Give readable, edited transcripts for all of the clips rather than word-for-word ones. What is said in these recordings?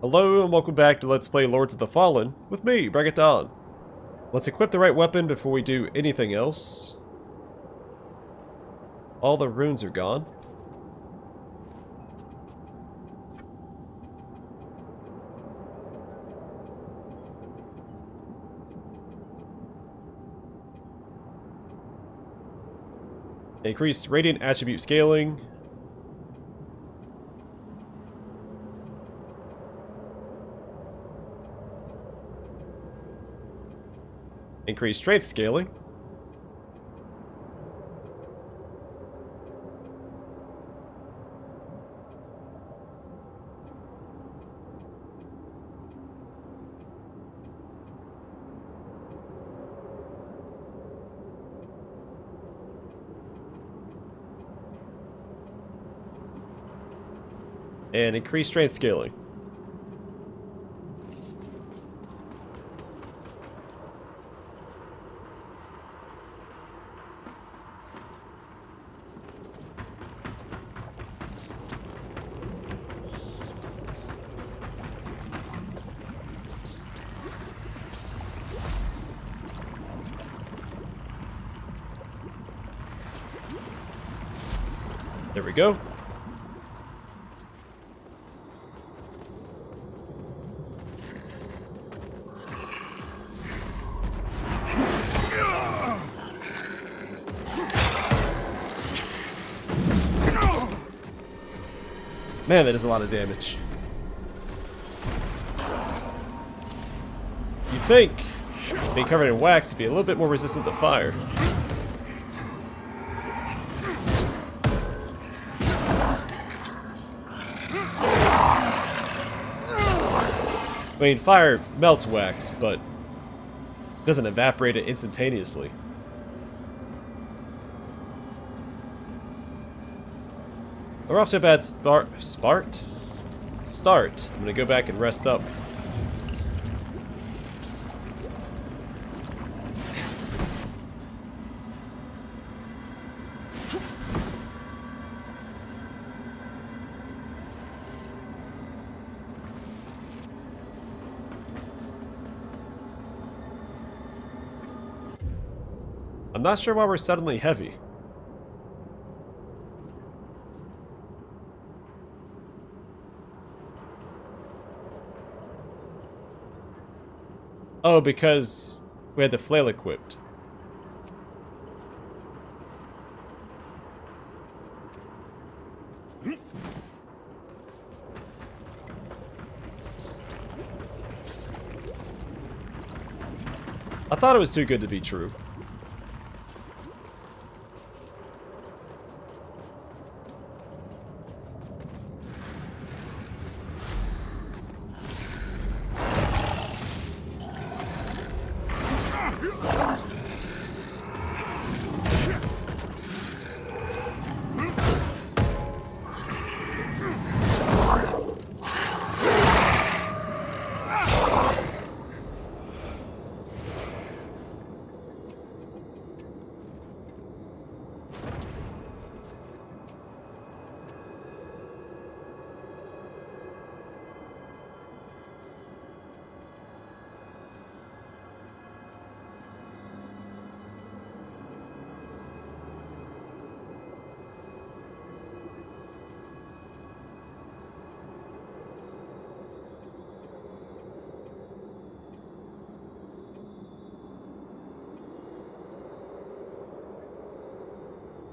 Hello and welcome back to Let's Play Lords of the Fallen with me, Bragaton. Let's equip the right weapon before we do anything else. All the runes are gone. Increase radiant attribute scaling. Increase strength scaling. And increase strength scaling. There we go. Man, that is a lot of damage. You'd think being covered in wax would be a little bit more resistant to fire. I mean, fire melts wax, but doesn't evaporate it instantaneously. We're off to a bad start. I'm gonna go back and rest up. I'm not sure why we're suddenly heavy. Oh, because we had the flail equipped. I thought it was too good to be true.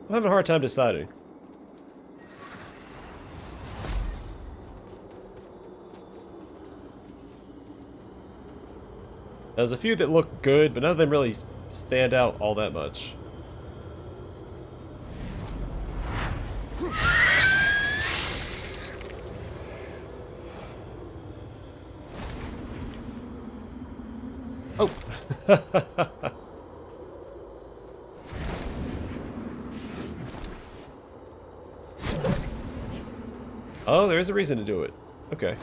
I'm having a hard time deciding. There's a few that look good, but none of them really stand out all that much. Oh! Oh, there is a reason to do it. Okay.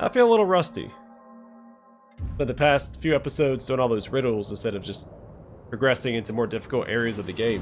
I feel a little rusty. But the past few episodes doing all those riddles instead of just progressing into more difficult areas of the game.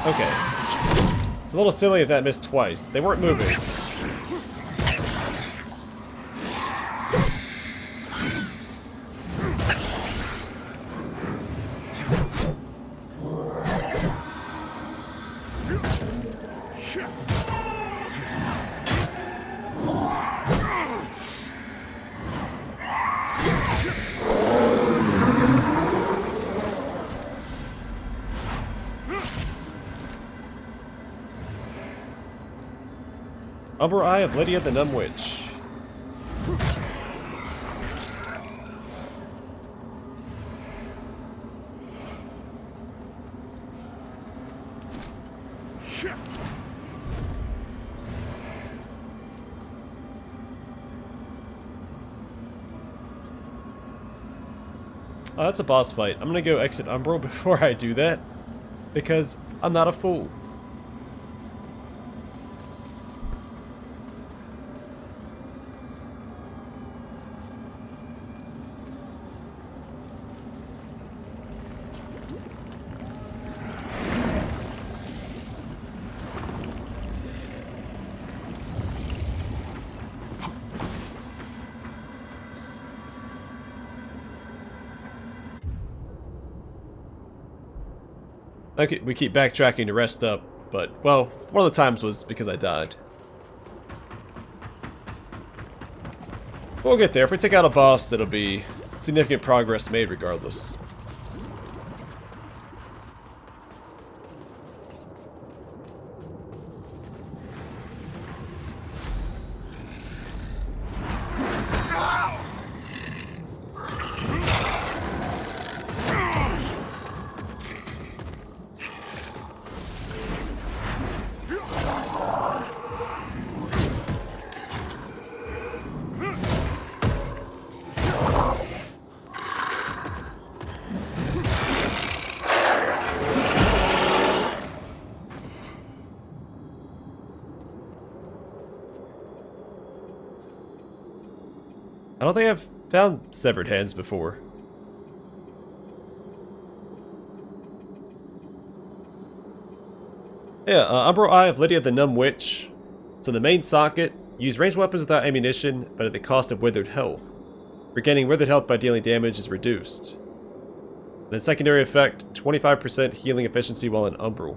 Okay. It's a little silly if that missed twice. They weren't moving. Umber Eye of Adyr the Numb Witch. Oh, that's a boss fight. I'm gonna go exit Umbral before I do that, because I'm not a fool. Okay, we keep backtracking to rest up, but, well, one of the times was because I died. We'll get there. If we take out a boss, it'll be significant progress made regardless. I don't think I've found severed hands before. Yeah, Umbral Eye of Adyr the Numb Witch. So the main socket, use ranged weapons without ammunition, but at the cost of withered health. Regaining withered health by dealing damage is reduced. And then secondary effect, 25% healing efficiency while in Umbral.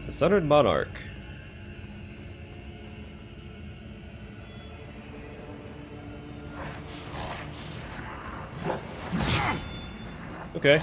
The Sundered Monarch. Okay.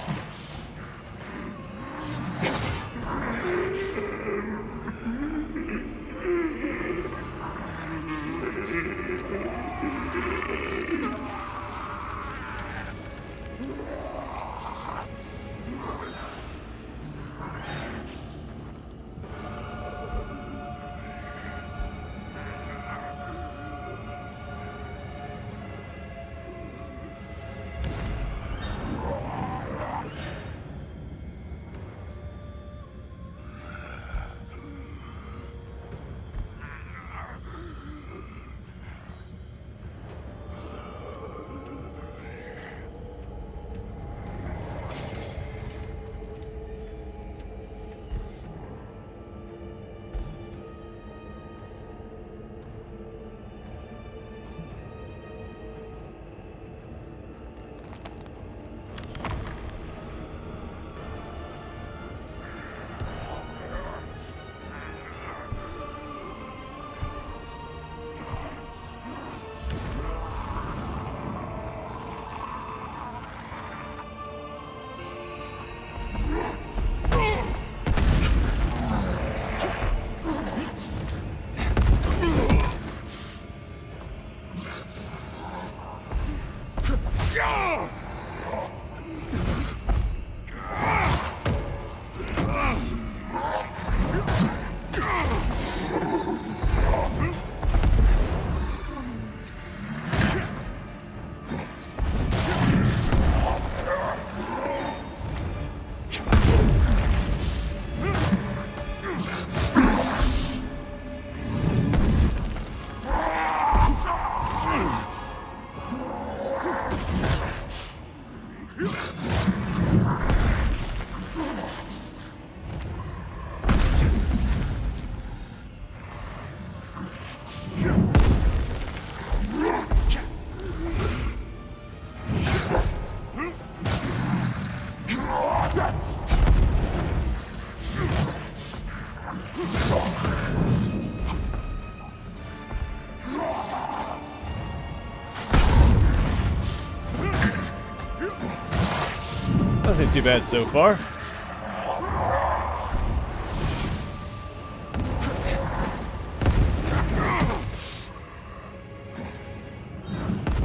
Doesn't seem too bad so far.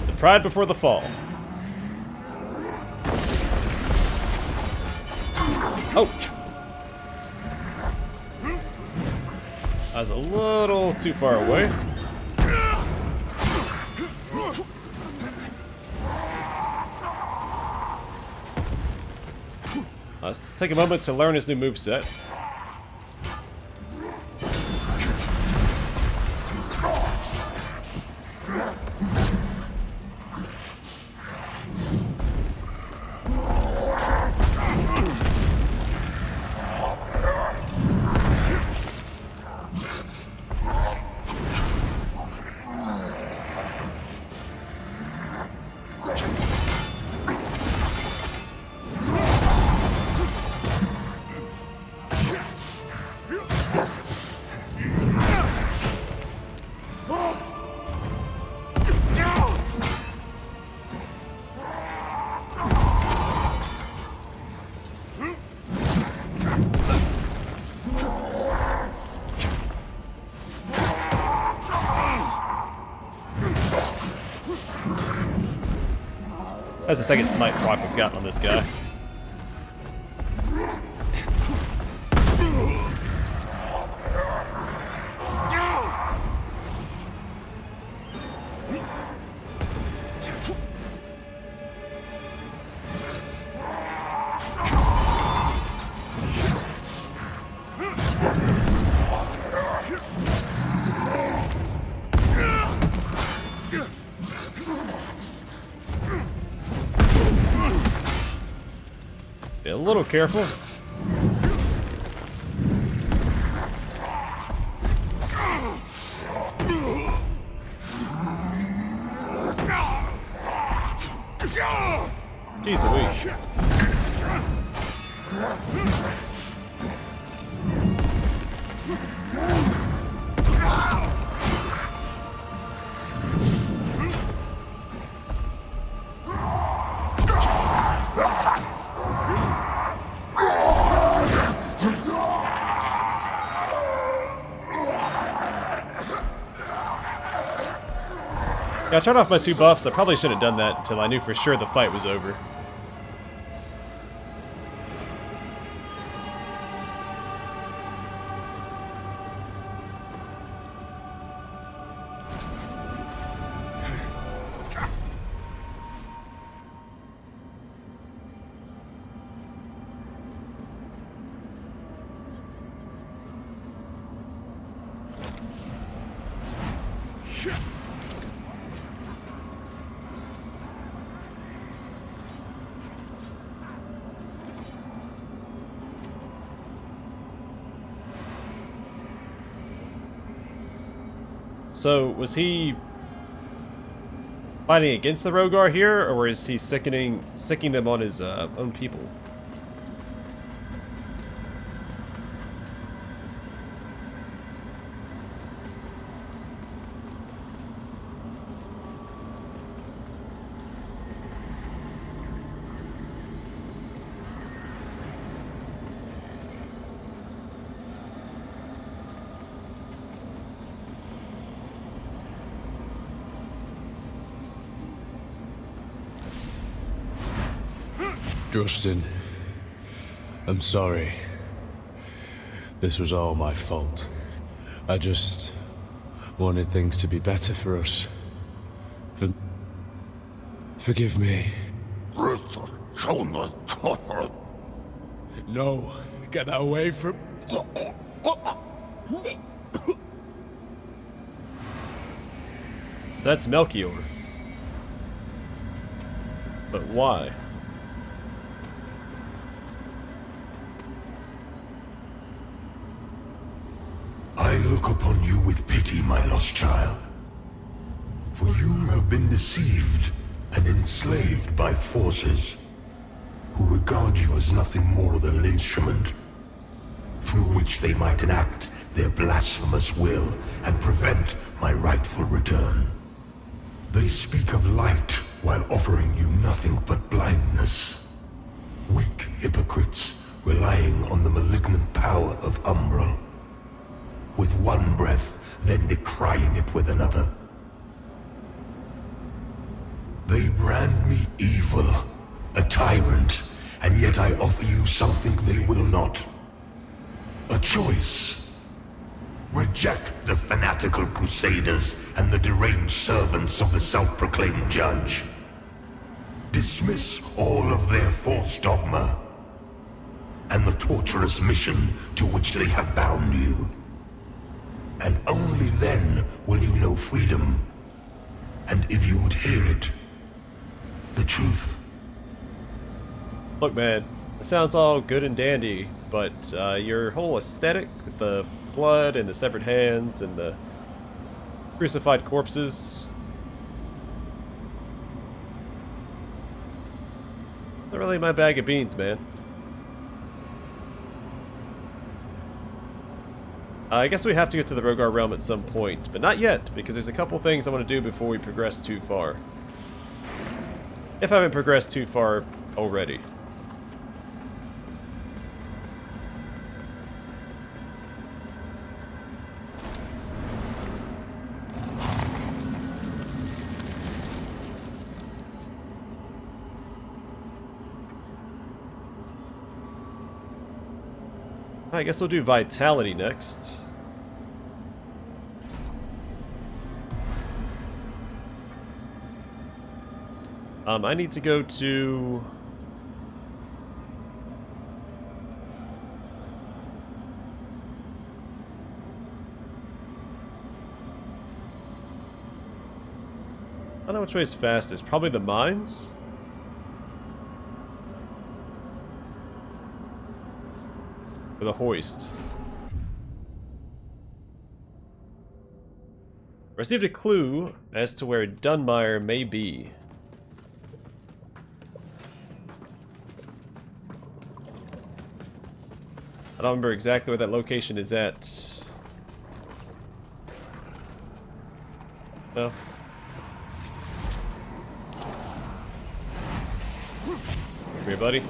The pride before the fall. Oh! I was a little too far away. Let's take a moment to learn his new moveset. That's the second smite proc we've gotten on this guy. Be a little careful. Jeez Louise. Yeah, I turned off my 2 buffs. I probably should have done that until I knew for sure the fight was over. So, was he fighting against the Rogar here, or is he sicking them on his own people? Justin, I'm sorry. This was all my fault. I just wanted things to be better for us. Forgive me. No, get away from... So that's Melchior. But why? I look upon you with pity, my lost child. For you have been deceived and enslaved by forces who regard you as nothing more than an instrument through which they might enact their blasphemous will and prevent my rightful return. They speak of light while offering you nothing but blindness. Weak hypocrites relying on the malignant power of Umbral. With one breath, then decrying it with another. They brand me evil, a tyrant, and yet I offer you something they will not. A choice. Reject the fanatical crusaders and the deranged servants of the self-proclaimed judge. Dismiss all of their false dogma and the torturous mission to which they have bound you. And only then will you know freedom. And if you would hear it, the truth. Look, man, it sounds all good and dandy, but your whole aesthetic with the blood and the severed hands and the crucified corpses, not really my bag of beans, man. I guess we have to get to the Rogar realm at some point, but not yet, because there's a couple things I want to do before we progress too far. If I haven't progressed too far already. I guess we'll do Vitality next. I need to go to... I don't know which way is fastest. Probably the mines? Or the hoist. Received a clue as to where Dunmire may be. I don't remember exactly where that location is at. No. Come here, buddy.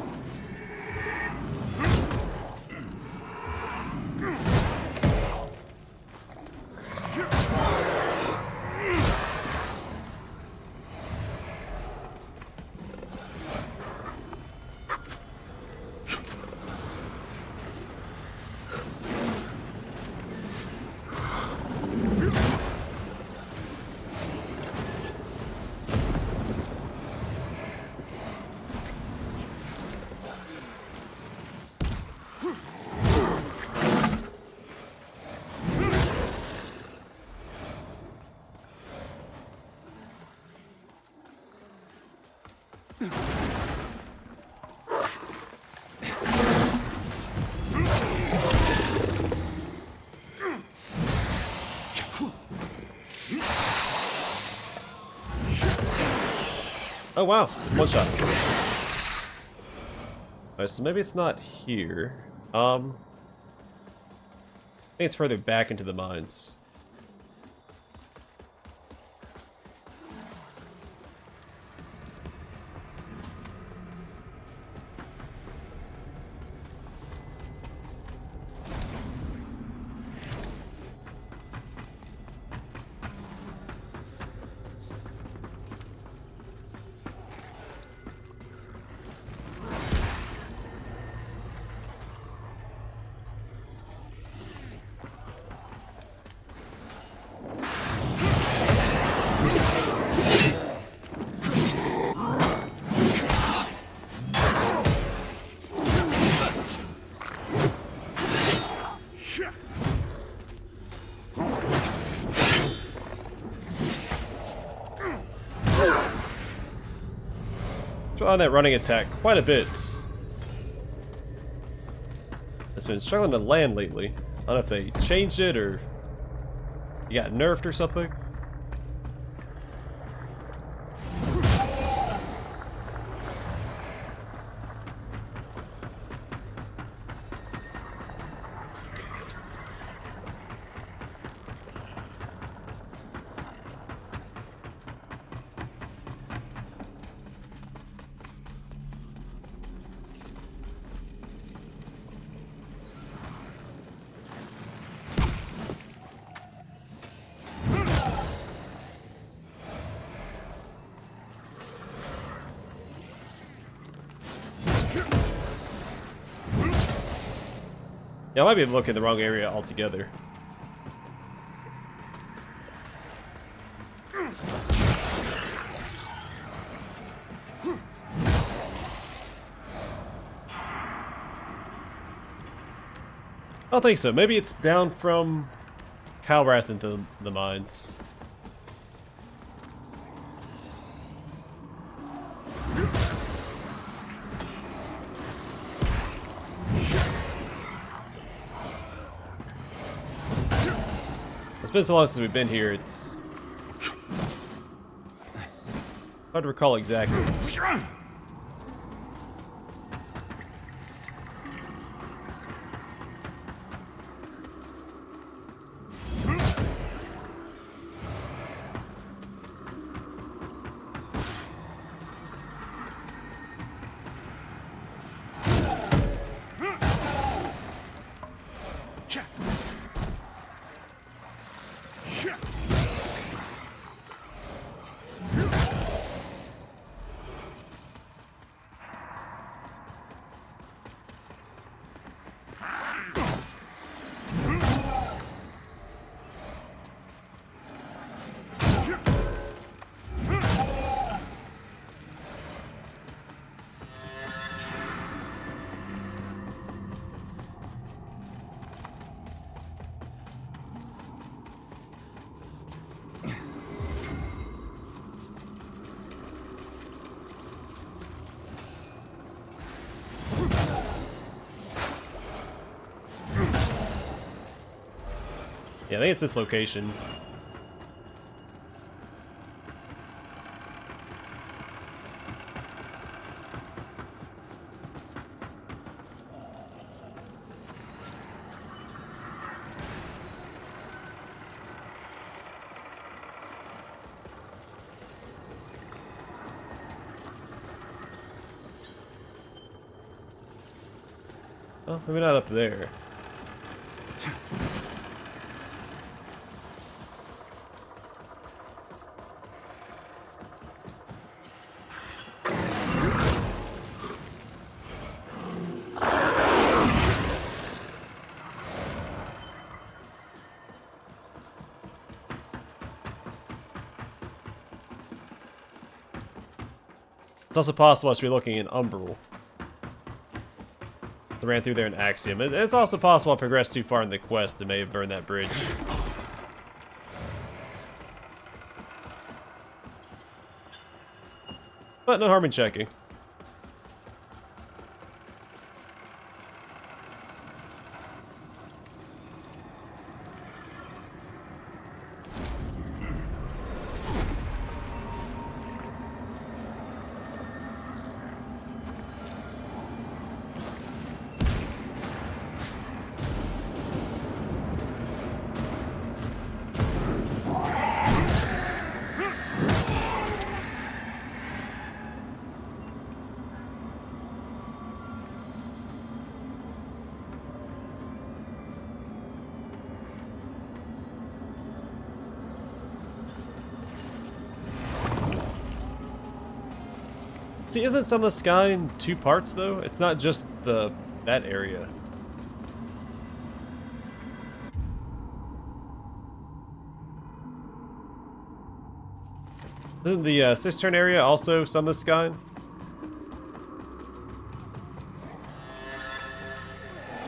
Oh wow, one shot. Alright, so maybe it's not here. I think it's further back into the mines. On that running attack quite a bit. It's been struggling to land lately. I don't know if they changed it or you got nerfed or something. Yeah, I might be looking in the wrong area altogether. I don't think so. Maybe it's down from Calrath into the mines. It's been so long since we've been here, it's hard to recall exactly. Yeah, I think it's this location. Oh, maybe not up there. It's also possible I should be looking in Umbral. I ran through there in Axiom. It's also possible I progressed too far in the quest and may have burned that bridge. But no harm in checking. See, isn't Sunless Sky in 2 parts, though? It's not just that area. Isn't the Cistern area also Sunless Sky?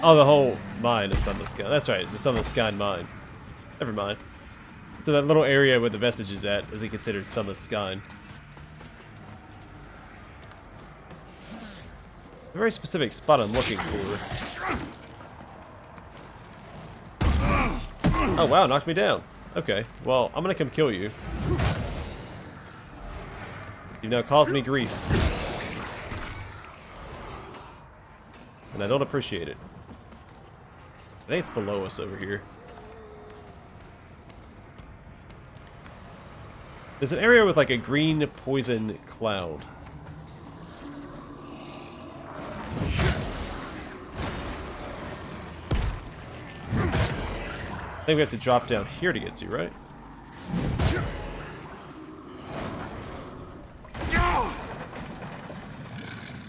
Oh, the whole mine is Sunless Sky. That's right, it's the Sunless Sky mine. Never mind. So that little area where the vestige is at isn't considered Sunless Sky. A very specific spot I'm looking for. Oh wow, knocked me down. Okay, well, I'm gonna come kill you. You now cause me grief. And I don't appreciate it. I think it's below us over here. There's an area with like a green poison cloud. I think we have to drop down here to get to, right?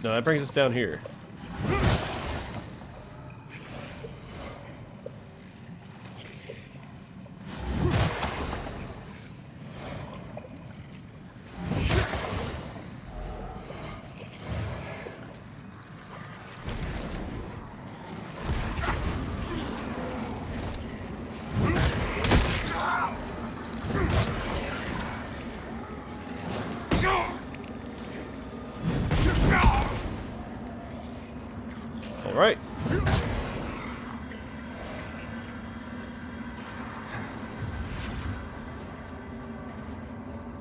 No, that brings us down here. Alright.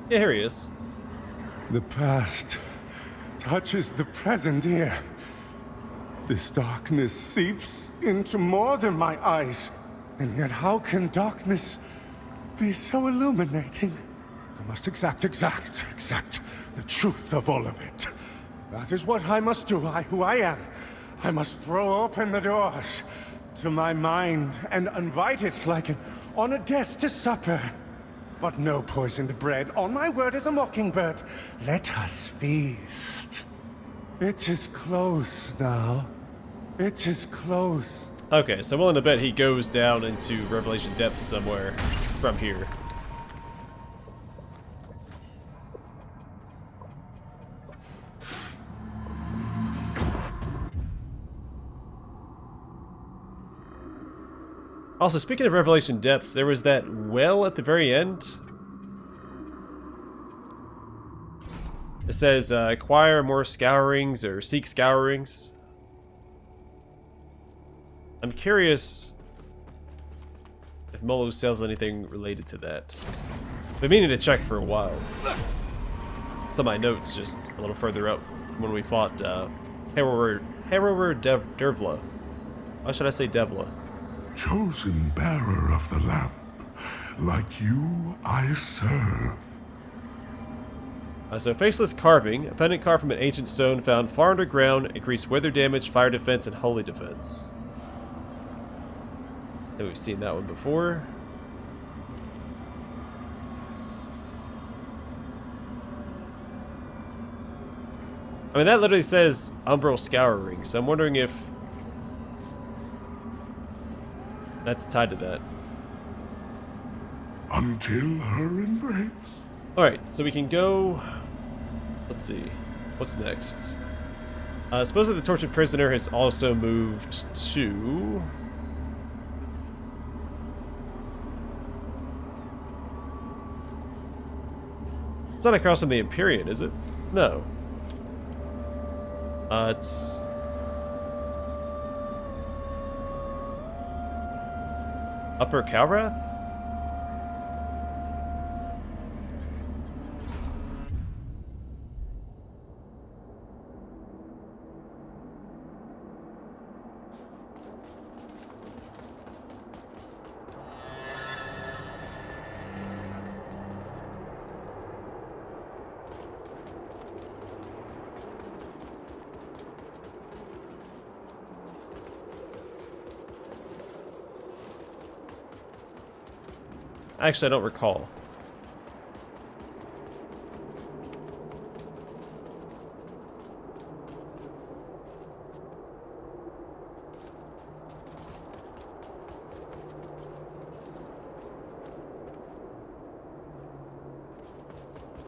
Yeah, here he is. The past touches the present here. This darkness seeps into more than my eyes. And yet how can darkness be so illuminating? I must exact the truth of all of it. That is what I must do, who I am. I must throw open the doors to my mind and invite it like an honored guest to supper. But no poisoned bread, on my word as a mockingbird. Let us feast. It is close now. It is close. Okay, so I'm willing to bet he goes down into Revelation Depths somewhere from here. Also, speaking of Revelation Depths, there was that well at the very end. It says, acquire more scourings or seek scourings. I'm curious if Molo sells anything related to that. I've been meaning to check for a while. It's on my notes just a little further up when we fought Heror Dervla. Why should I say Devla? Chosen bearer of the lamp, like you I serve. So faceless carving, a pendant carved from an ancient stone found far underground, increased weather damage, fire defense, and holy defense. I think we've seen that one before. I mean, that literally says Umbral Scouring, so I'm wondering if that's tied to that. Until her embrace. Alright, so we can go... Let's see. What's next? Supposedly the tortured prisoner has also moved to... It's not across from the Empyrean, is it? No. It's... Upper Calrath? Actually, I don't recall.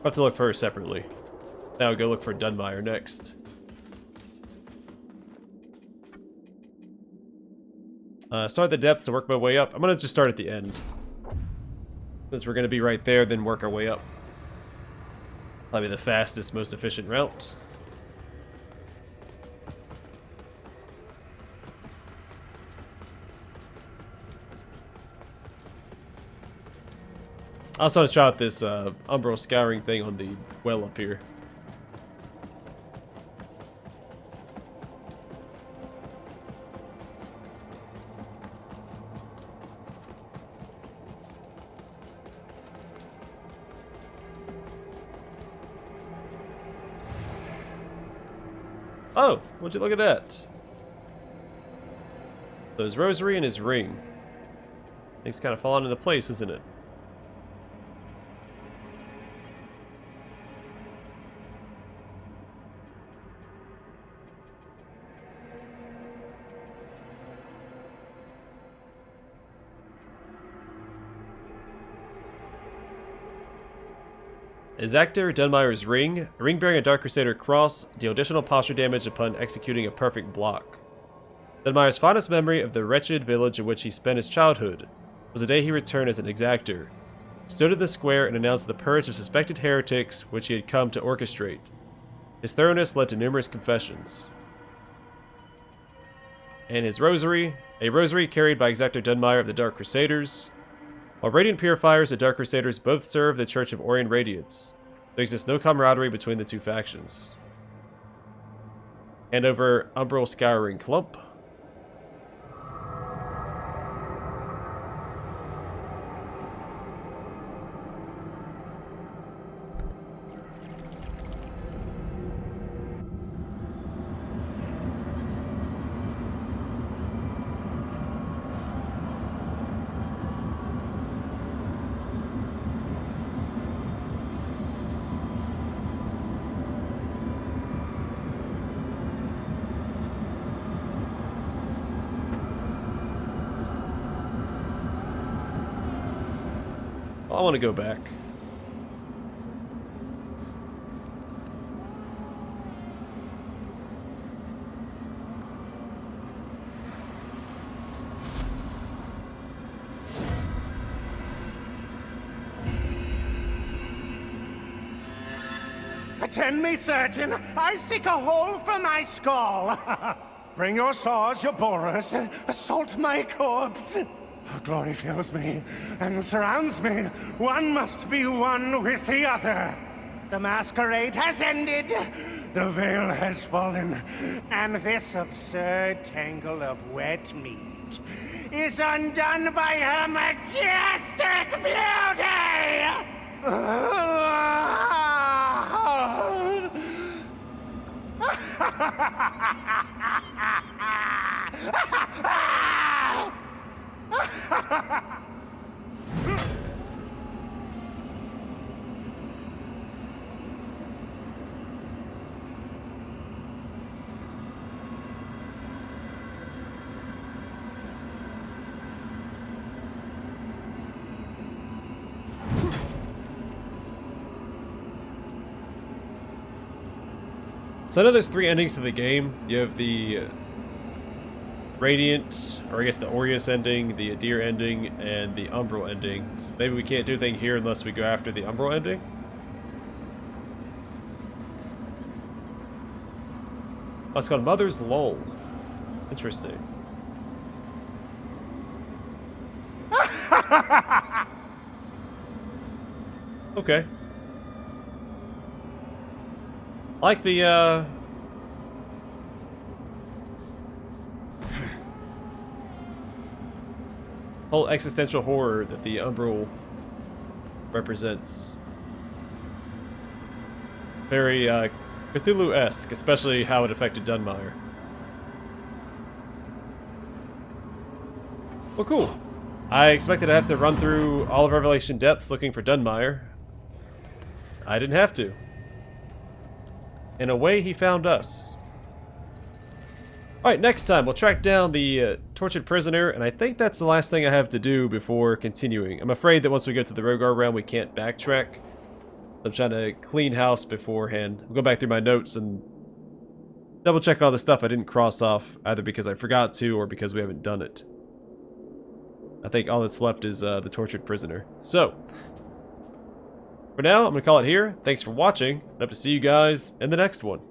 have to look for her separately. Now I'll go look for Dunmire next. Start at the depths to work my way up. I'm gonna just start at the end. Since we're gonna be right there, then work our way up. Probably the fastest, most efficient route. I also want to try out this umbral scouring thing on the well up here. Oh, would you look at that? So his rosary and his ring. Things kind of falling into place, isn't it? Is Adyr Dunmire's ring? A ring bearing a Dark Crusader cross, deal additional posture damage upon executing a perfect block. Dunmire's fondest memory of the wretched village in which he spent his childhood was the day he returned as an exactor, stood in the square and announced the purge of suspected heretics which he had come to orchestrate. His thoroughness led to numerous confessions. And his rosary, a rosary carried by Exactor Dunmire of the Dark Crusaders. While Radiant Purifiers and Dark Crusaders both serve the Church of Orion Radiance, there exists no camaraderie between the two factions. Hand over Umbral Scouring Clump. I want to go back. Attend me, surgeon. I seek a hole for my skull. Bring your saws, your borers. Assault my corpse. Glory fills me and surrounds me. One must be one with the other. The masquerade has ended. The veil has fallen. And this absurd tangle of wet meat is undone by her majestic beauty! So I know there's 3 endings to the game. You have the Radiant, or I guess the Aureus ending, the Adyr ending, and the Umbral ending. So maybe we can't do anything here unless we go after the Umbral ending? Oh, it's called Mother's Lull. Interesting. Okay. I like the, whole existential horror that the Umbral represents. Very, Cthulhu-esque, especially how it affected Dunmire. Well, cool. I expected to have to run through all of Revelation depths looking for Dunmire. I didn't have to. In a way, he found us. Alright, next time we'll track down the tortured prisoner, and I think that's the last thing I have to do before continuing. I'm afraid that once we go to the Rogar realm, we can't backtrack. I'm trying to clean house beforehand. I'll go back through my notes and double check all the stuff I didn't cross off, either because I forgot to or because we haven't done it. I think all that's left is the tortured prisoner. So, for now, I'm going to call it here. Thanks for watching. I hope to see you guys in the next one.